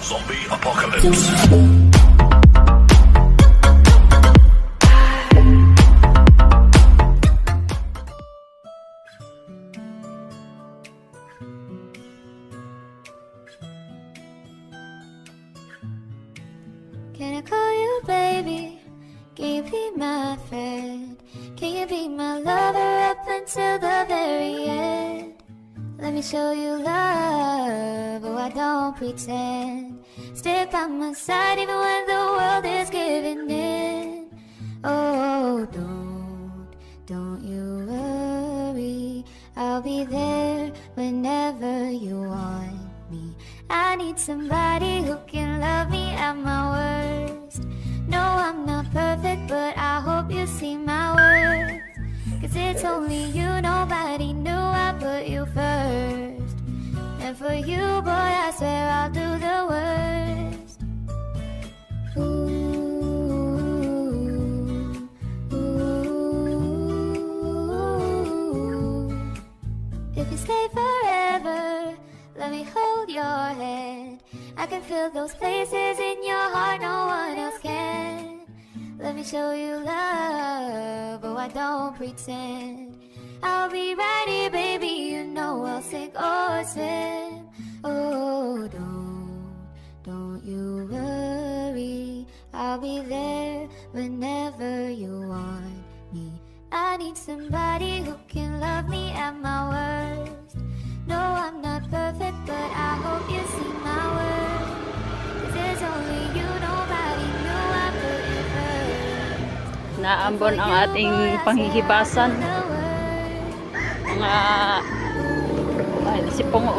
Zombie apocalypse. Can I call you baby? Can you be my friend? Can you be my lover up until the very end? Let me show you love, oh I don't pretend. Stick by my side even when the world is giving in. Oh, don't you worry, I'll be there whenever you want me. I need somebody who can love me at my worst. No, I'm not perfect, but I hope you see my worth. Cause it's only you, nobody knew I put you first. And for you, boy, I swear I'll do the worst. Ooh, ooh. If you stay forever, let me hold your hand. I can feel those places in your heart no one else can. Let me show you love, oh I don't pretend. I'll be right here, baby, you know I'll sink or swim. Oh, don't you worry, I'll be there whenever you want me. I need somebody who can love me at my worst. No, I'm not perfect, but I hope you see my worth. Cause there's only you, nobody knew I put you first. Naambon ang ating panghihibasan. Mga sipong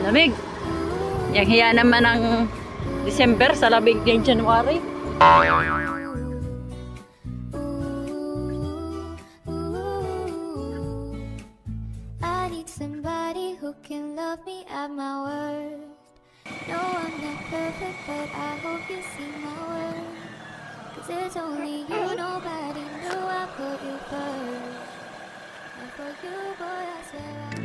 lamig. Yang hiya naman ng December sa labig ng January. Somebody who can love me at my worst. No, I'm not perfect, but I hope you see my worth. Cause there's only you, nobody knew I put you first. And for you, boy, I swear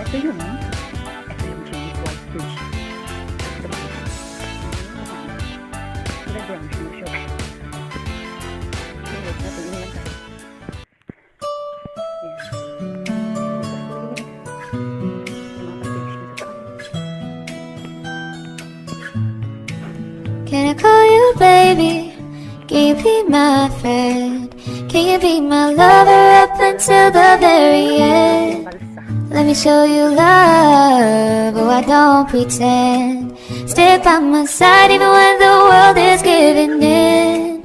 Ito yun, no? Ito yung Chinese white fish. Ito ba? Ito brown siya. Wait, natin yun lang tayo. Can I call you baby? Can you be my friend? Can you be my lover up until the very end? Let me show you love, oh I don't pretend. Stick by my side even when the world is giving in.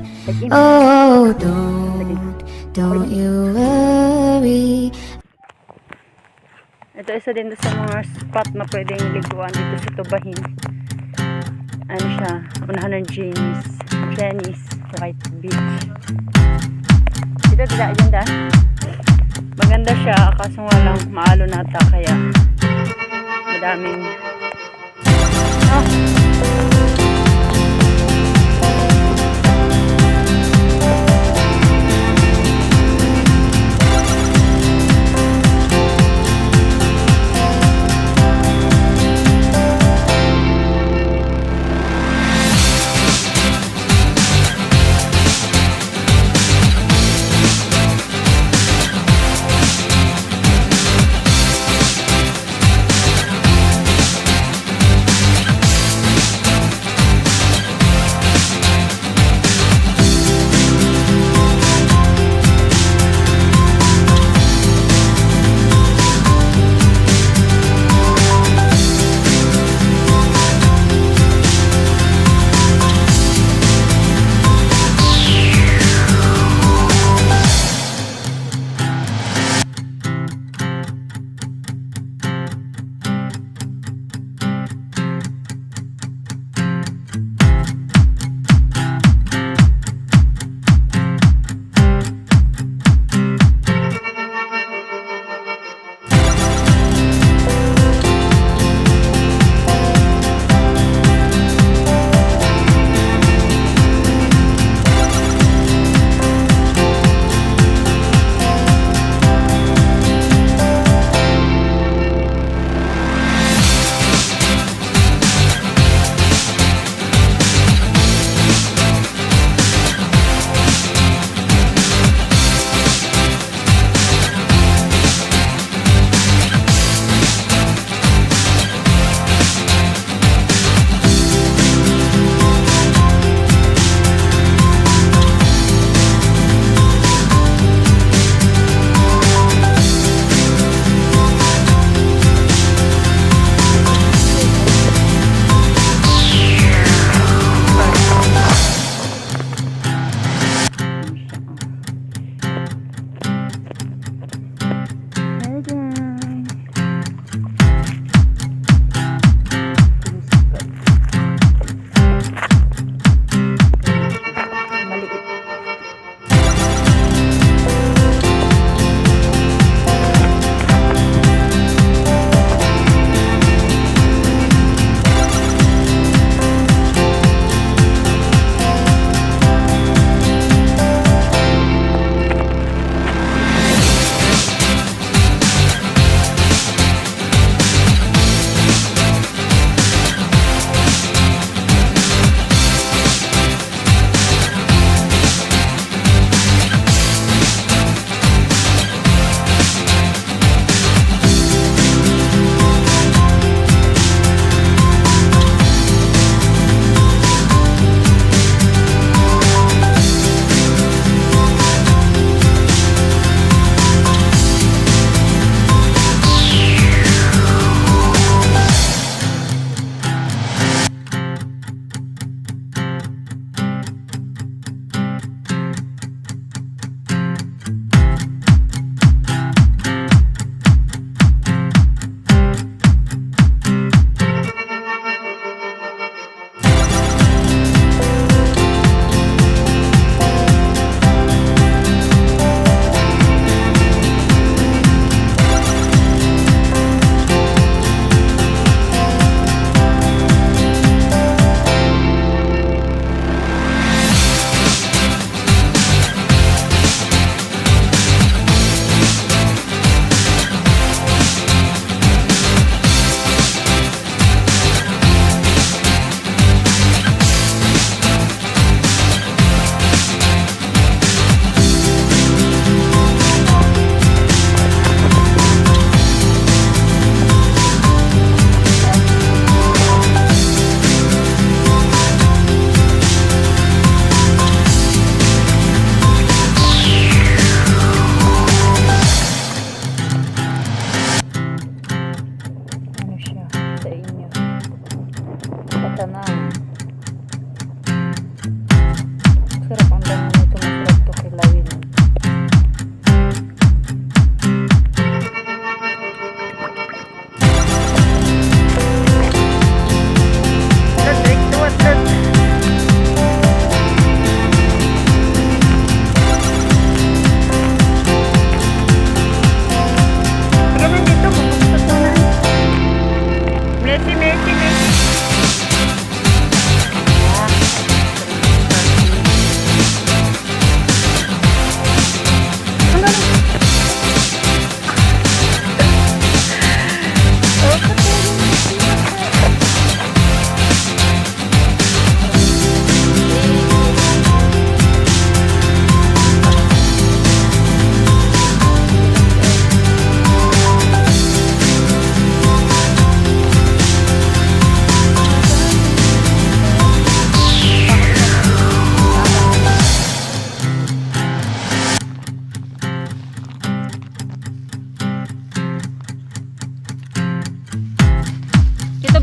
Oh, don't you worry. Ito isa din sa mga spot na pwedeng liguan dito sa Tubahin. Ano siya? Unahan ng Jenny's Right Beach. Dito dila agenda. Maganda siya, kaso nga lang maalo nata kaya madaming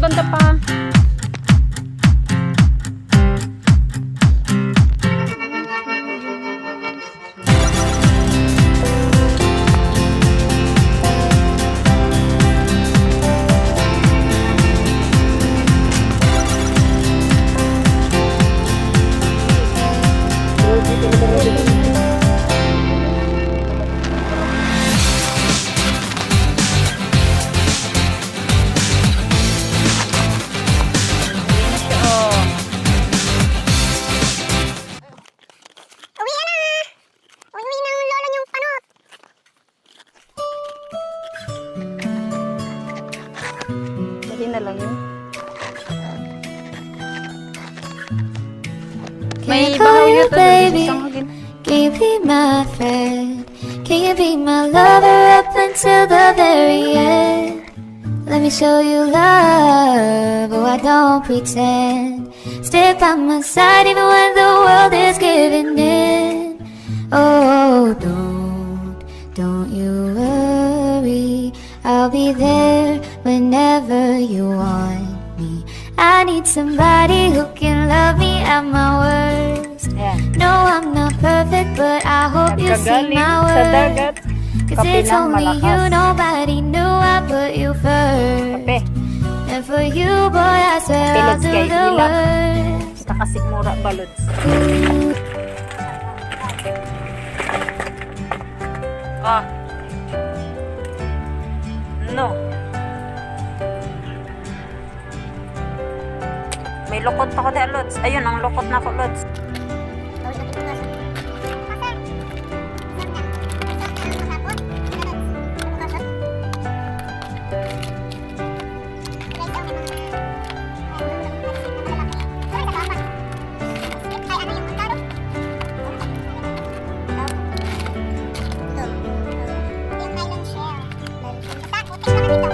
banda pa. Na lang yun. May bahaw yun to, baby. Can you be my friend? Can you be my lover up until the very end? Let me show you love, oh I don't pretend. Stick by my side even when the world is giving in. Oh, don't you worry, I'll be there whenever you want me. I need somebody who can love me at my worst. No, I'm not perfect, but I hope you see my worth. Cause it's only you, nobody knew I put you first. And for you, boy, I swear I'll do the worst. Kita kasi mura ba, Lods? Ah. No. May lukot pa ko tayo, Lods. Ayun, ang lukot na ko, Lods. Ito.